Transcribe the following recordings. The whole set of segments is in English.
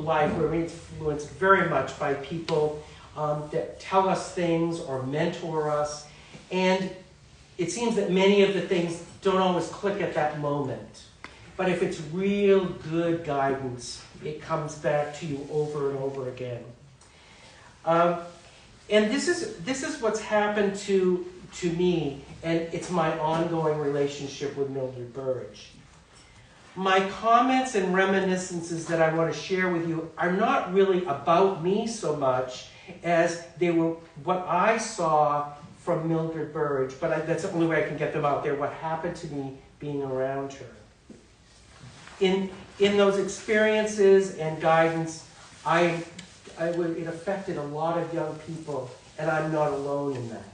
life, we're influenced very much by people that tell us things or mentor us. And it seems that many of the things don't always click at that moment. But if it's real good guidance, it comes back to you over and over again. And this is what's happened to me, and it's my ongoing relationship with Mildred Burrage. My comments and reminiscences that I want to share with you are not really about me so much as they were what I saw from Mildred Burrage, but that's the only way I can get them out there, what happened to me being around her. In those experiences and guidance, it affected a lot of young people, and I'm not alone in that.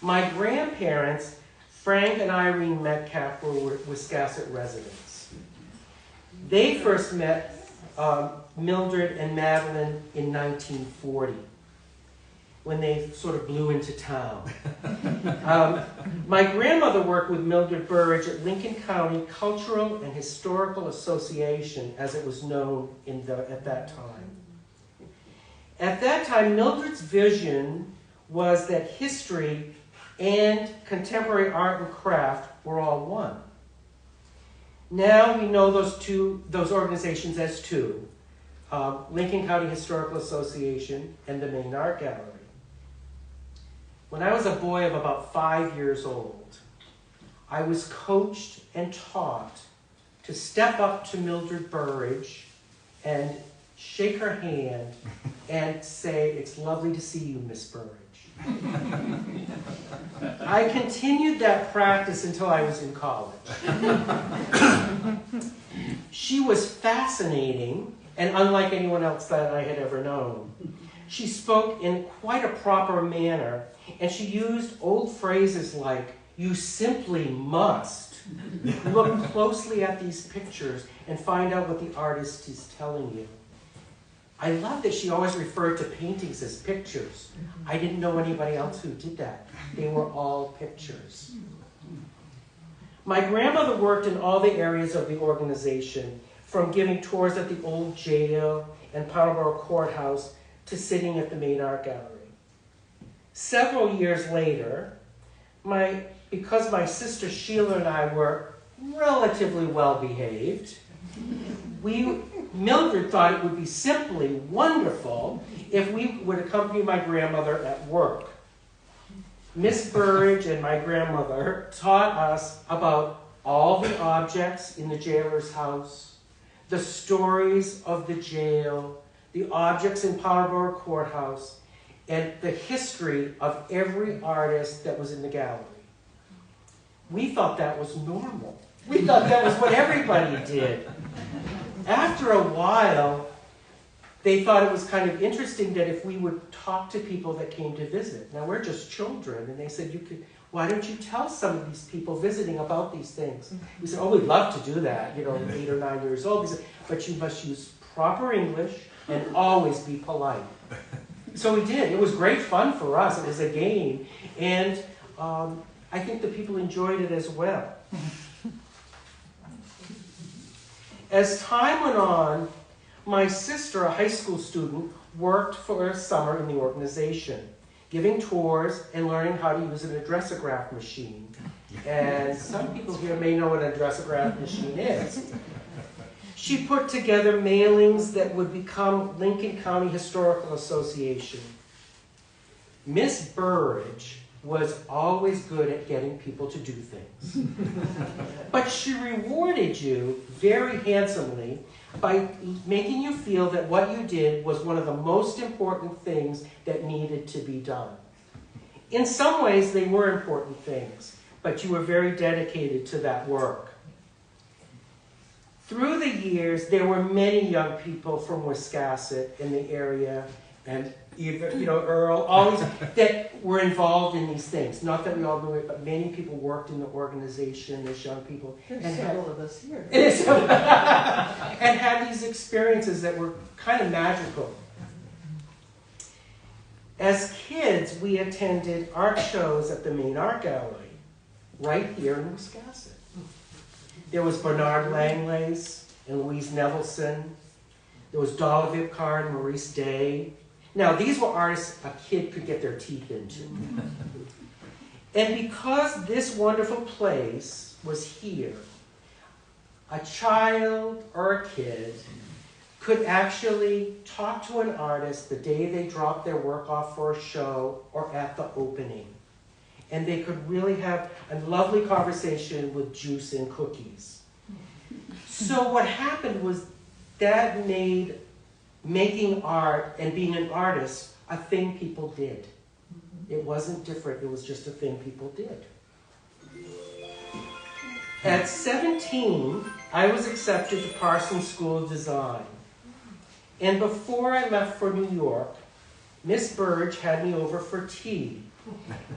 My grandparents, Frank and Irene Metcalf, were Wiscasset residents. They first met Mildred and Madeline in 1940, when they sort of blew into town. My grandmother worked with Mildred Burrage at Lincoln County Cultural and Historical Association, as it was known at that time. At that time, Mildred's vision was that history and contemporary art and craft were all one. Now we know those organizations as two, Lincoln County Historical Association and the Main Art Gallery. When I was a boy of about 5 years old, I was coached and taught to step up to Mildred Burrage and shake her hand and say, "It's lovely to see you, Miss Burrage." I continued that practice until I was in college. She was fascinating and unlike anyone else that I had ever known. She spoke in quite a proper manner, and she used old phrases like, "You simply must look closely at these pictures and find out what the artist is telling you." I love that she always referred to paintings as pictures. I didn't know anybody else who did that. They were all pictures. My grandmother worked in all the areas of the organization, from giving tours at the old jail and Powderboro Courthouse to sitting at the Main Art Gallery. Several years later, because my sister Sheila and I were relatively well behaved, Mildred thought it would be simply wonderful if we would accompany my grandmother at work. Miss Burrage and my grandmother taught us about all the objects in the jailer's house, the stories of the jail, the objects in Powderboro Courthouse, and the history of every artist that was in the gallery. We thought that was normal. We thought that was what everybody did. After a while, they thought it was kind of interesting that if we would talk to people that came to visit. Now, we're just children, and they said, why don't you tell some of these people visiting about these things? We said, we'd love to do that, 8 or 9 years old. They said, but you must use proper English and always be polite. So we did. It was great fun for us. It was a game. And I think the people enjoyed it as well. As time went on, my sister, a high school student, worked for a summer in the organization, giving tours and learning how to use an addressograph machine. And some people here may know what an addressograph machine is. She put together mailings that would become Lincoln County Historical Association. Miss Burrage was always good at getting people to do things. But she rewarded you very handsomely by making you feel that what you did was one of the most important things that needed to be done. In some ways, they were important things, but you were very dedicated to that work. Through the years, there were many young people from Wiscasset in the area, and Earle, always that were involved in these things. Not that we all knew it, but many people worked in the organization as young people. There's and several of us here. And had these experiences that were kind of magical. As kids, we attended art shows at the Main Art Gallery, right here in Wiscasset. There was Bernard Langlaise and Louise Nevelson. There was Dolly Vipcar and Maurice Day. Now, these were artists a kid could get their teeth into. And because this wonderful place was here, a child or a kid could actually talk to an artist the day they dropped their work off for a show or at the opening. And they could really have a lovely conversation with juice and cookies. So what happened was that made making art and being an artist a thing people did. It wasn't different, it was just a thing people did. At 17, I was accepted to Parsons School of Design. And before I left for New York, Miss Burrage had me over for tea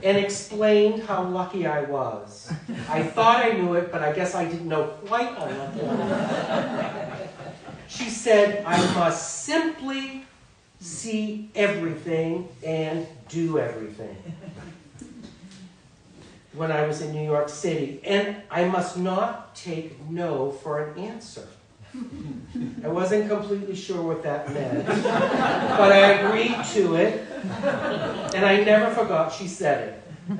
and explained how lucky I was. I thought I knew it, but I guess I didn't know quite how lucky I was. She said, I must simply see everything and do everything. When I was in New York City, and I must not take no for an answer. I wasn't completely sure what that meant, but I agreed to it, and I never forgot she said it.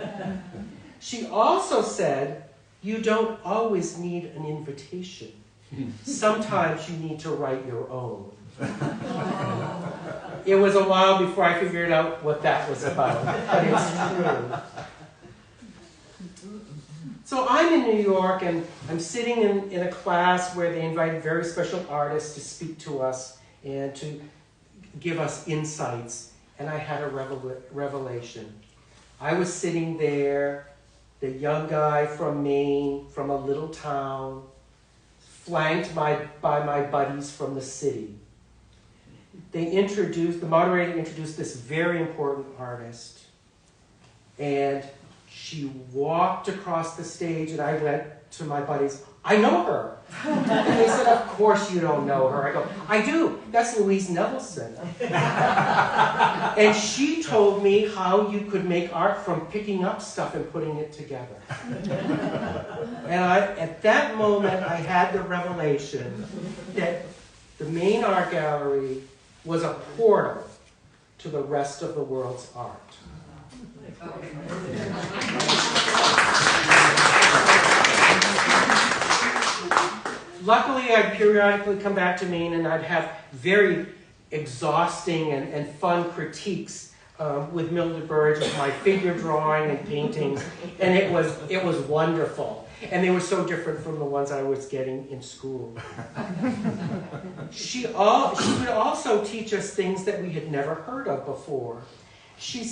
She also said, you don't always need an invitation. Sometimes you need to write your own. It was a while before I figured out what that was about, but it's true. So I'm in New York, and I'm sitting in a class where they invited very special artists to speak to us and to give us insights, and I had a revelation. I was sitting there, the young guy from Maine, from a little town, flanked by my buddies from the city. The moderator introduced this very important artist, and she walked across the stage, and I went to my buddies, I know her. And they said, of course you don't know her. I go, I do. That's Louise Nevelson. And she told me how you could make art from picking up stuff and putting it together. And at that moment, I had the revelation that the main art gallery was a portal to the rest of the world's art. Luckily, I'd periodically come back to Maine, and I'd have very exhausting and fun critiques with Mildred Burrage of my figure drawing and paintings, and it was wonderful. And they were so different from the ones I was getting in school. She would also teach us things that we had never heard of before. She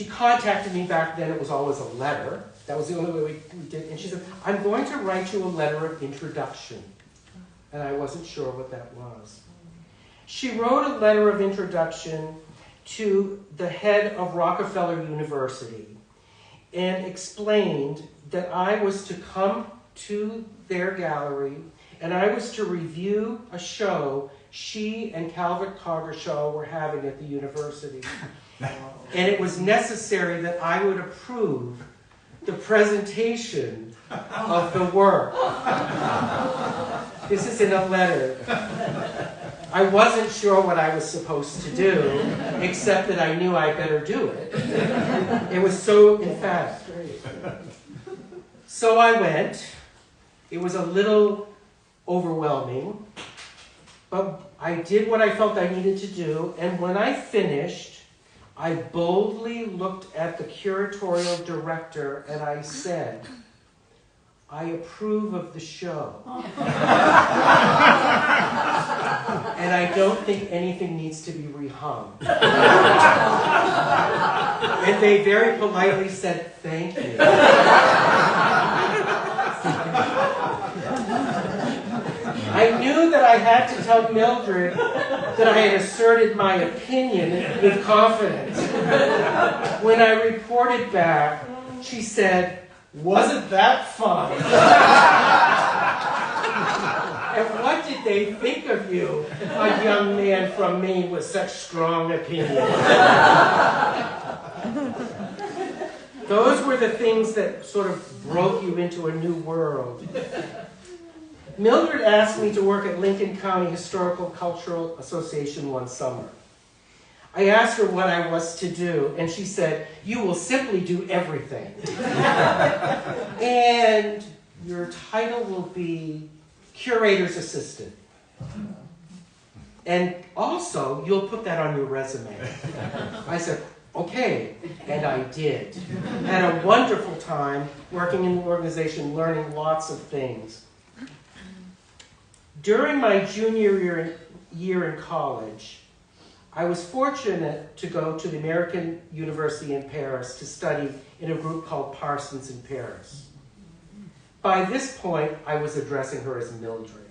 contacted me back then, it was always a letter. That was the only way we did. And she said, I'm going to write you a letter of introduction. And I wasn't sure what that was. She wrote a letter of introduction to the head of Rockefeller University and explained that I was to come to their gallery and I was to review a show she and Calvert Cargershaw were having at the university. And it was necessary that I would approve the presentation of the work. This is in a letter. I wasn't sure what I was supposed to do, except that I knew I better do it. It was so emphatic. So I went. It was a little overwhelming, but I did what I felt I needed to do, and when I finished, I boldly looked at the curatorial director and I said, I approve of the show. And I don't think anything needs to be rehung. And they very politely said, thank you. I knew that I had to tell Mildred that I had asserted my opinion with confidence. When I reported back, she said, wasn't that fun? And what did they think of you, a young man from Maine with such strong opinions? Those were the things that sort of broke you into a new world. Mildred asked me to work at Lincoln County Historical Cultural Association one summer. I asked her what I was to do, and she said, "You will simply do everything. And your title will be curator's assistant. And also, you'll put that on your resume." I said, "Okay," and I did. Had a wonderful time working in the organization, learning lots of things. During my junior year in college, I was fortunate to go to the American University in Paris to study in a group called Parsons in Paris. By this point, I was addressing her as Mildred.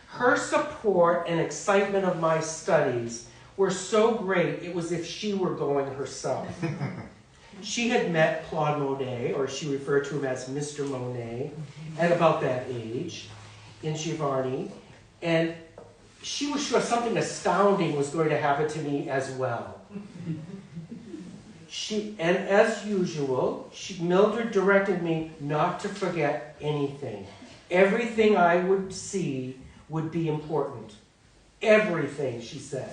Her support and excitement of my studies were so great, it was as if she were going herself. She had met Claude Monet, or she referred to him as Mr. Monet, at about that age in Giverny, and she was sure something astounding was going to happen to me as well. And as usual, Mildred directed me not to forget anything. Everything I would see would be important. Everything, she said.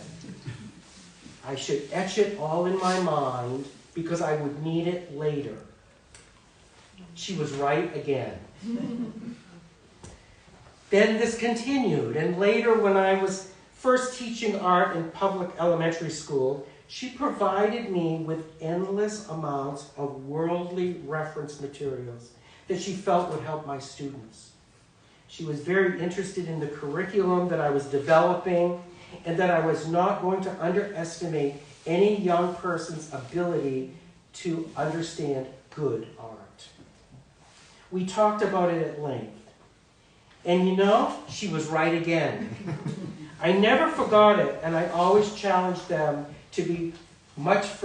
I should etch it all in my mind because I would need it later. She was right again. Then this continued, and later when I was first teaching art in public elementary school, she provided me with endless amounts of worldly reference materials that she felt would help my students. She was very interested in the curriculum that I was developing, and that I was not going to underestimate any young person's ability to understand good art. We talked about it at length. And you know, she was right again. I never forgot it, and I always challenged them to be much further